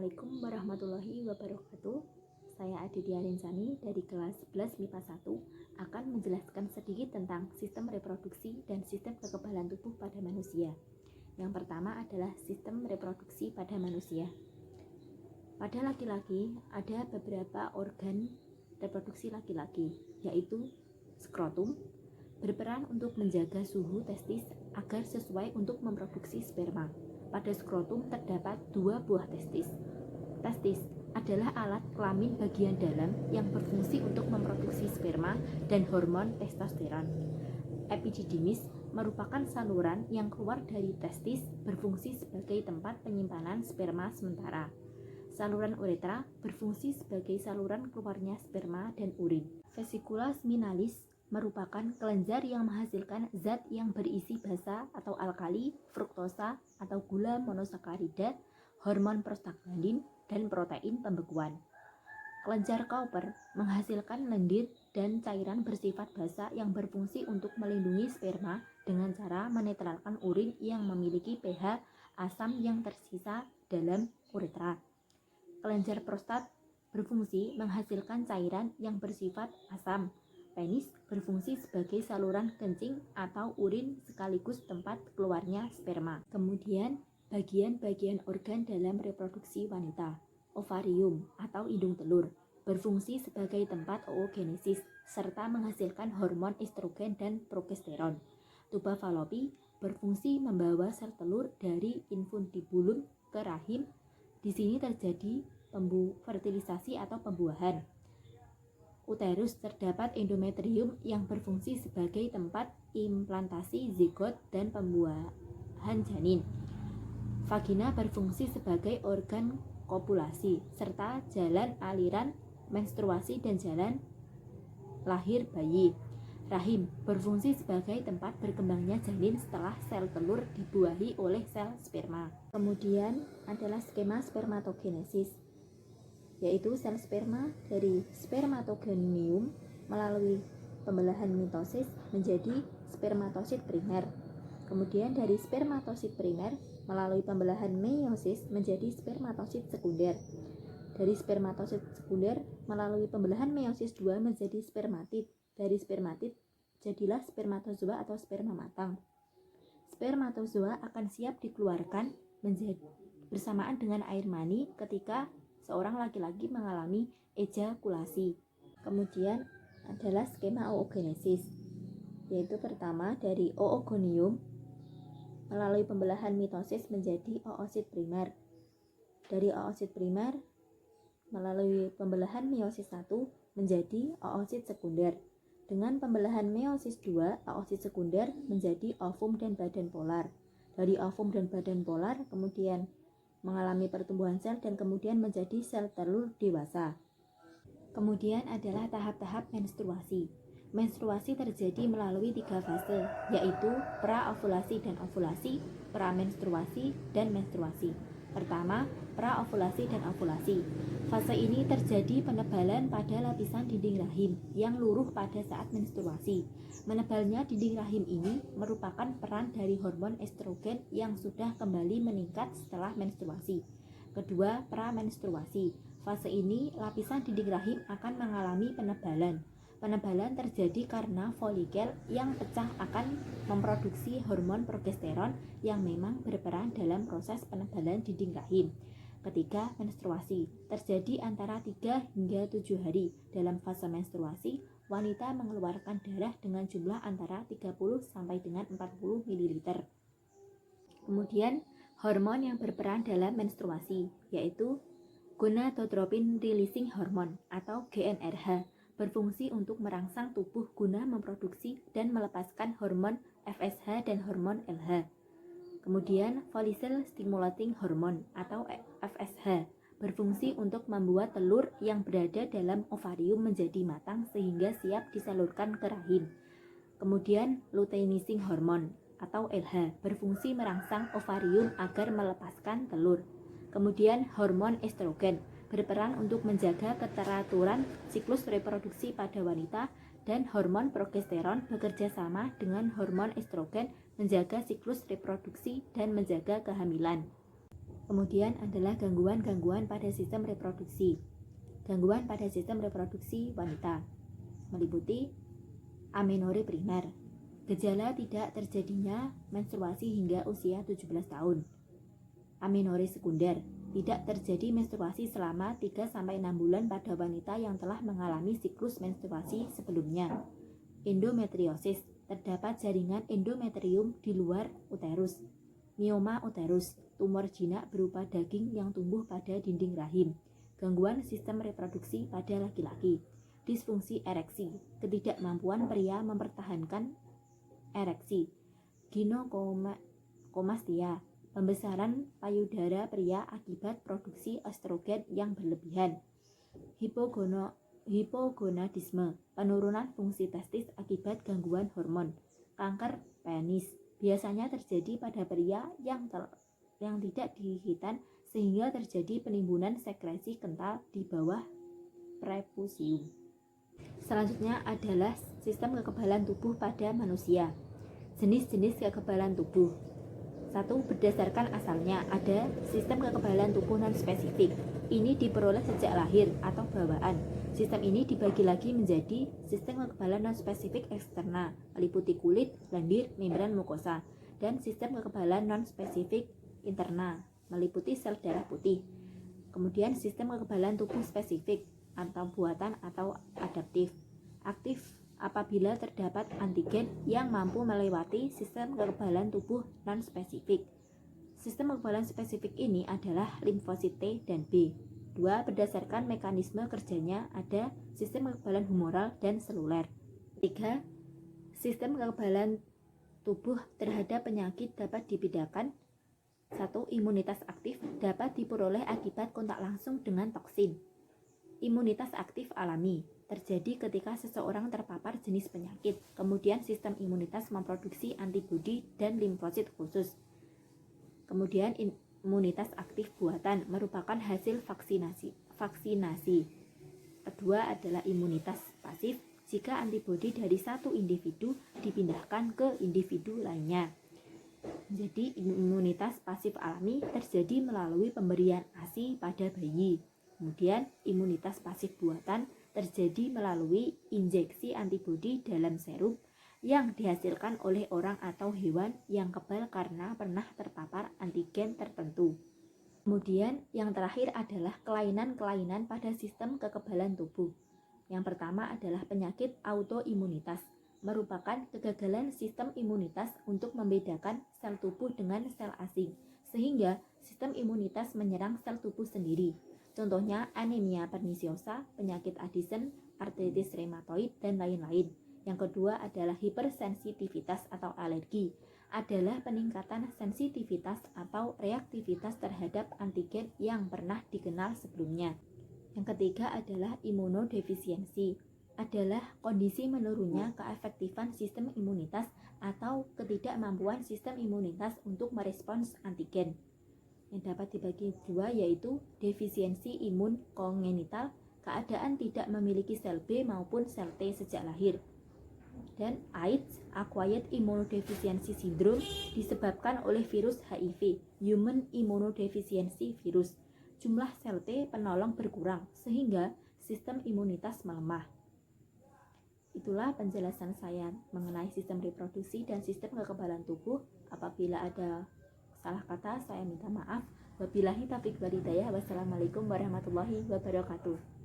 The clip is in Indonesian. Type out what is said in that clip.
Assalamualaikum warahmatullahi wabarakatuh. Saya Aditya Rinsani dari kelas 11 MIPA 1 akan menjelaskan sedikit tentang sistem reproduksi dan sistem kekebalan tubuh pada manusia. Yang pertama adalah sistem reproduksi pada manusia. Pada laki-laki ada beberapa organ reproduksi laki-laki, yaitu skrotum, berperan untuk menjaga suhu testis agar sesuai untuk memproduksi sperma. Pada skrotum terdapat dua buah testis. Testis adalah alat kelamin bagian dalam yang berfungsi untuk memproduksi sperma dan hormon testosteron. Epididymis merupakan saluran yang keluar dari testis berfungsi sebagai tempat penyimpanan sperma sementara. Saluran uretra berfungsi sebagai saluran keluarnya sperma dan urin. Vesicula seminalis merupakan kelenjar yang menghasilkan zat yang berisi basa atau alkali, fruktosa atau gula monosakarida, hormon prostaglandin, dan protein pembekuan. Kelenjar Cowper menghasilkan lendir dan cairan bersifat basa yang berfungsi untuk melindungi sperma dengan cara menetralkan urin yang memiliki pH asam yang tersisa dalam uretra. Kelenjar prostat berfungsi menghasilkan cairan yang bersifat asam. Penis berfungsi sebagai saluran kencing atau urin sekaligus tempat keluarnya sperma. Kemudian, bagian-bagian organ dalam reproduksi wanita. Ovarium atau indung telur berfungsi sebagai tempat oogenesis serta menghasilkan hormon estrogen dan progesteron. Tuba Fallopi berfungsi membawa sel telur dari infundibulum ke rahim. Di sini terjadi fertilisasi atau pembuahan. Uterus terdapat endometrium yang berfungsi sebagai tempat implantasi zigot dan pembuahan janin. Vagina berfungsi sebagai organ kopulasi serta jalan aliran menstruasi dan jalan lahir bayi. Rahim berfungsi sebagai tempat berkembangnya janin setelah sel telur dibuahi oleh sel sperma. Kemudian adalah skema spermatogenesis, yaitu sel sperma dari spermatogonium melalui pembelahan mitosis menjadi spermatosit primer. Kemudian dari spermatosit primer melalui pembelahan meiosis menjadi spermatosit sekunder. Dari spermatosit sekunder melalui pembelahan meiosis 2 menjadi spermatid. Dari spermatid jadilah spermatozoa atau sperma matang. Spermatozoa akan siap dikeluarkan bersamaan dengan air mani ketika seorang laki-laki mengalami ejakulasi. Kemudian adalah skema oogenesis, yaitu pertama dari oogonium melalui pembelahan mitosis menjadi oosit primer. Dari oosit primer melalui pembelahan meiosis 1 menjadi oosit sekunder. Dengan pembelahan meiosis 2, oosit sekunder menjadi ovum dan badan polar. Dari ovum dan badan polar kemudian mengalami pertumbuhan sel dan kemudian menjadi sel telur dewasa. Kemudian adalah tahap-tahap menstruasi. Menstruasi terjadi melalui 3 fase, yaitu praovulasi dan ovulasi, pramenstruasi, dan menstruasi. Pertama, praovulasi dan ovulasi. Fase ini terjadi penebalan pada lapisan dinding rahim yang luruh pada saat menstruasi. Menebalnya dinding rahim ini merupakan peran dari hormon estrogen yang sudah kembali meningkat setelah menstruasi. Kedua, pramenstruasi. Fase ini lapisan dinding rahim akan mengalami penebalan. Penebalan terjadi karena folikel yang pecah akan memproduksi hormon progesteron yang memang berperan dalam proses penebalan dinding rahim. Ketiga, menstruasi. Terjadi antara 3 hingga 7 hari. Dalam fase menstruasi, wanita mengeluarkan darah dengan jumlah antara 30 sampai dengan 40 ml. Kemudian, hormon yang berperan dalam menstruasi, yaitu gonadotropin releasing hormone atau GnRH, berfungsi untuk merangsang tubuh guna memproduksi dan melepaskan hormon FSH dan hormon LH. Kemudian follicle stimulating hormone atau FSH berfungsi untuk membuat telur yang berada dalam ovarium menjadi matang sehingga siap disalurkan ke rahim. Kemudian luteinizing hormone atau LH berfungsi merangsang ovarium agar melepaskan telur. Kemudian hormon estrogen berperan untuk menjaga keteraturan siklus reproduksi pada wanita, dan hormon progesteron bekerja sama dengan hormon estrogen menjaga siklus reproduksi dan menjaga kehamilan. Kemudian adalah gangguan-gangguan pada sistem reproduksi. Gangguan pada sistem reproduksi wanita meliputi amenore primer, gejala tidak terjadinya menstruasi hingga usia 17 tahun. Amenore sekunder, tidak terjadi menstruasi selama 3-6 bulan pada wanita yang telah mengalami siklus menstruasi sebelumnya. Endometriosis, terdapat jaringan endometrium di luar uterus. Mioma uterus, tumor jinak berupa daging yang tumbuh pada dinding rahim. Gangguan sistem reproduksi pada laki-laki. Disfungsi ereksi, ketidakmampuan pria mempertahankan ereksi. Ginekomastia, pembesaran payudara pria akibat produksi estrogen yang berlebihan. Hipogonadisme, penurunan fungsi testis akibat gangguan hormon. Kanker penis, biasanya terjadi pada pria yang tidak dihitan sehingga terjadi penimbunan sekresi kental di bawah prepusium. Selanjutnya adalah sistem kekebalan tubuh pada manusia. Jenis-jenis kekebalan tubuh. 1. Berdasarkan asalnya, ada sistem kekebalan tubuh non-spesifik. Ini diperoleh sejak lahir atau bawaan. Sistem ini dibagi lagi menjadi sistem kekebalan non-spesifik eksterna, meliputi kulit, lendir, membran mukosa, dan sistem kekebalan non-spesifik interna, meliputi sel darah putih. Kemudian sistem kekebalan tubuh spesifik atau buatan atau adaptif. Aktif apabila terdapat antigen yang mampu melewati sistem kekebalan tubuh non-spesifik. Sistem kekebalan spesifik ini adalah limfosit T dan B. 2. Berdasarkan mekanisme kerjanya ada sistem kekebalan humoral dan seluler. 3. Sistem kekebalan tubuh terhadap penyakit dapat dibedakan. 1. Imunitas aktif dapat diperoleh akibat kontak langsung dengan toksin. Imunitas aktif alami terjadi ketika seseorang terpapar jenis penyakit, kemudian sistem imunitas memproduksi antibodi dan limfosit khusus. Kemudian imunitas aktif buatan merupakan hasil vaksinasi. Kedua adalah imunitas pasif jika antibodi dari satu individu dipindahkan ke individu lainnya. Jadi imunitas pasif alami terjadi melalui pemberian ASI pada bayi. Kemudian imunitas pasif buatan terjadi melalui injeksi antibodi dalam serum yang dihasilkan oleh orang atau hewan yang kebal karena pernah terpapar antigen tertentu. Kemudian yang terakhir adalah kelainan-kelainan pada sistem kekebalan tubuh. Yang pertama adalah penyakit autoimunitas, merupakan kegagalan sistem imunitas untuk membedakan sel tubuh dengan sel asing, sehingga sistem imunitas menyerang sel tubuh sendiri. Contohnya anemia pernisiosa, penyakit Addison, artritis reumatoid, dan lain-lain. Yang kedua adalah hipersensitivitas atau alergi, adalah peningkatan sensitivitas atau reaktivitas terhadap antigen yang pernah dikenal sebelumnya. Yang ketiga adalah imunodefisiensi, adalah kondisi menurunnya keefektifan sistem imunitas atau ketidakmampuan sistem imunitas untuk merespons antigen. Yang dapat dibagi dua yaitu defisiensi imun kongenital, keadaan tidak memiliki sel B maupun sel T sejak lahir, dan AIDS, acquired immunodeficiency syndrome, disebabkan oleh virus HIV, human immunodeficiency virus. Jumlah sel T penolong berkurang sehingga sistem imunitas melemah. Itulah penjelasan saya mengenai sistem reproduksi dan sistem kekebalan tubuh. Apabila ada salah kata, saya minta maaf. Wabillahi taufiq wal hidayah. Wassalamualaikum warahmatullahi wabarakatuh.